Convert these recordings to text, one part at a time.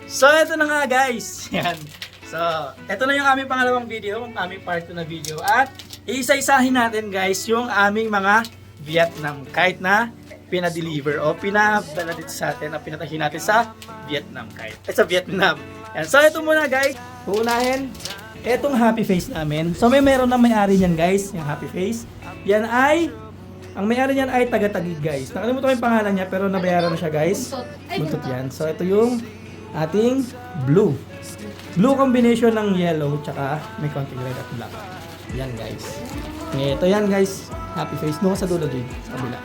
So, ito na nga guys. Yan. So, ito na yung aming pangalawang video, aming part 2 na video. At iisa-isahin natin guys yung aming mga Vietnam kite na pinadeliver o pinadala dito sa atin na pinatahin natin sa Vietnam kite. Sa Vietnam. Yan. So, ito muna guys. Uunahin, etong happy face namin. So, meron na may-ari niyan guys, yung happy face. Yan ay, ang may-ari niyan ay taga-Taguig guys. Nakalimutan ko yung pangalan niya pero nabayaran na siya guys. Buntot yan. So, ito yung ating blue. Blue combination ng yellow tsaka may konting red at black. Yan guys. Ito yan guys. Happy face. Doon sa dulo din. Sa kabila.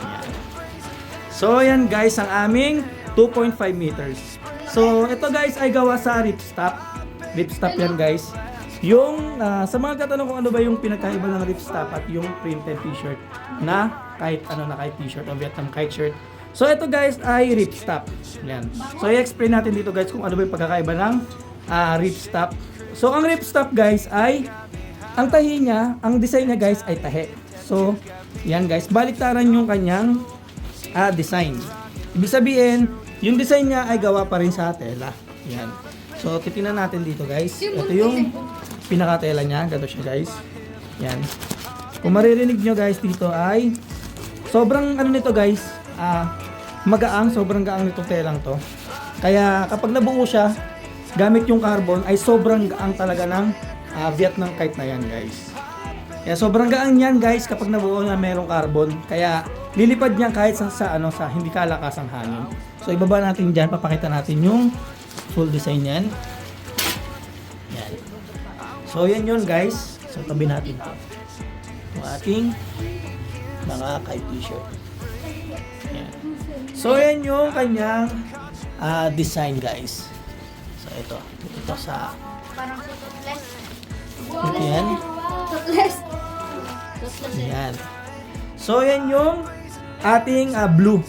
Yan. So yan guys ang aming 2.5 meters. So ito guys ay gawa sa ripstop. Ripstop yan guys. Yung sa mga katanong kung ano ba yung pinagkaiba ng ripstop at yung printed t-shirt na kahit ano na kahit t-shirt o Vietnam kite shirt. So ito guys ay ripstop. Yan. So i-explain natin dito guys kung ano ba yung pagkakaiba ng ripstop. So ang ripstop guys ay ang tahi niya, ang design niya guys ay tahe. So yan guys, baliktaran yung kanyang design. Ibig sabihin, yung design niya ay gawa pa rin sa tela. Yan. So titingnan natin dito guys. Ito yung pinaka-tela niya, ganito siya guys. Yan. Kung maririnig nyo guys dito ay sobrang ano nito guys, magaang, sobrang gaang nitong telang to. Kaya kapag nabuo siya, gamit yung carbon ay sobrang gaang talaga ng Vietnam kite na yan guys. Kaya sobrang gaang yan guys kapag nabuo na merong carbon. Kaya lilipad niya kahit sa hindi kalakas ang hangin. So ibaba natin dyan, papakita natin yung full design yan. Yan. So yan yun guys. So tabi natin ito. Yung ating mga kite t-shirt. Yan. So yan yung kanyang design guys. So ito sa Parang toothless. ito yan. Toothless. Yan. So yan yung ating blue.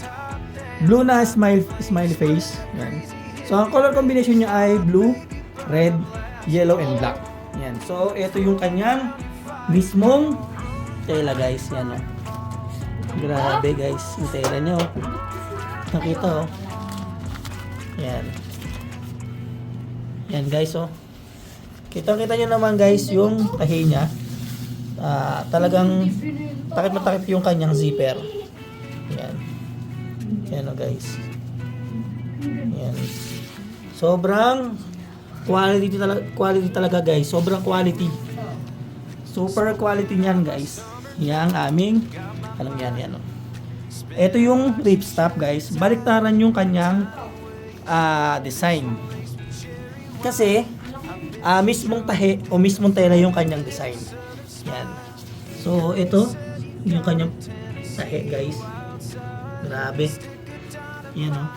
Blue na smiley face. Yan. So ang color combination niya ay blue, red, yellow and black. Yan. So ito yung kanyang mismong tela guys. Yan oh. Grabe guys, yung tela nyo. Nakita oh. Yan. Yan guys oh. Kita-kita nyo naman guys yung tahi niya. Talagang takip na takip yung kanyang zipper. Yan. Yan oh guys. Yan. Sobrang quality talaga guys. Sobrang quality. Super quality niyan guys. Yang aming alam yan oh. Ito yung ripstop guys. Baliktaran yung kanyang design. Kasi mismong tahe o mismong tela yung kanyang design. Yan. So ito yung kanyang tahe guys. Grabe. Yan oh.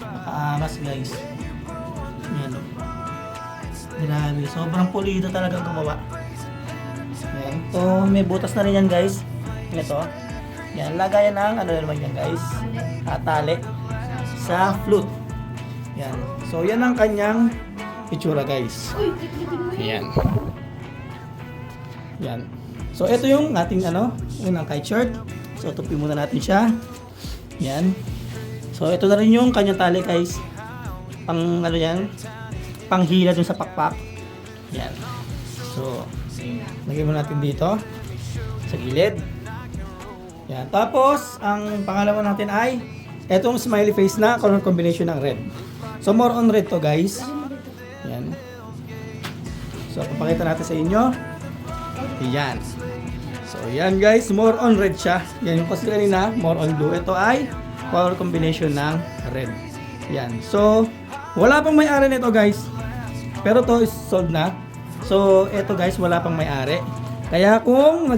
Nakaangas guys. Yan oh. Grabe. Sobrang pulido talaga gumawa. Yan. So may butas na rin yan guys. Ito. Yan. Lagayan ng ano naman yan guys. Tali sa flute. Yan. So yan ang kanyang itsura guys. Yan. Yan. So ito yung ating unang kite shirt. So tupi muna natin siya. Yan. So ito na rin yung kanyang tali guys. Pang yan? Panghila dun sa pakpak. Yan. So lagyan mo natin dito sa gilid. Yan. Tapos ang pangalawa natin ay etong smiley face na color combination ng red. So more on red to guys. Yan. So papakita natin sa inyo. Yan. So yan guys, more on red siya. Yan yung kasi kanina, more on blue. Ito ay color combination ng red. Yan. So wala pang may-ari nito guys. Pero to is sold na. So ito guys, wala pang may-ari. Kaya kung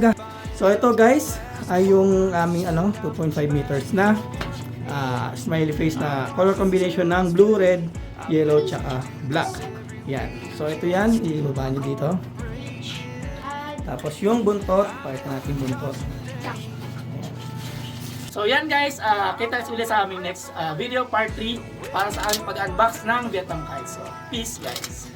so ito guys ay yung aming 2.5 meters na smiley face na color combination ng blue, red, yellow, tsaka black. Yan. So ito yan, ibaba nyo dito. Tapos yung buntot, pakita natin buntot. Ayan. So yan guys, kita ulit sa aming next video part 3 para sa aming pag-unbox ng Vietnam kite. So peace guys.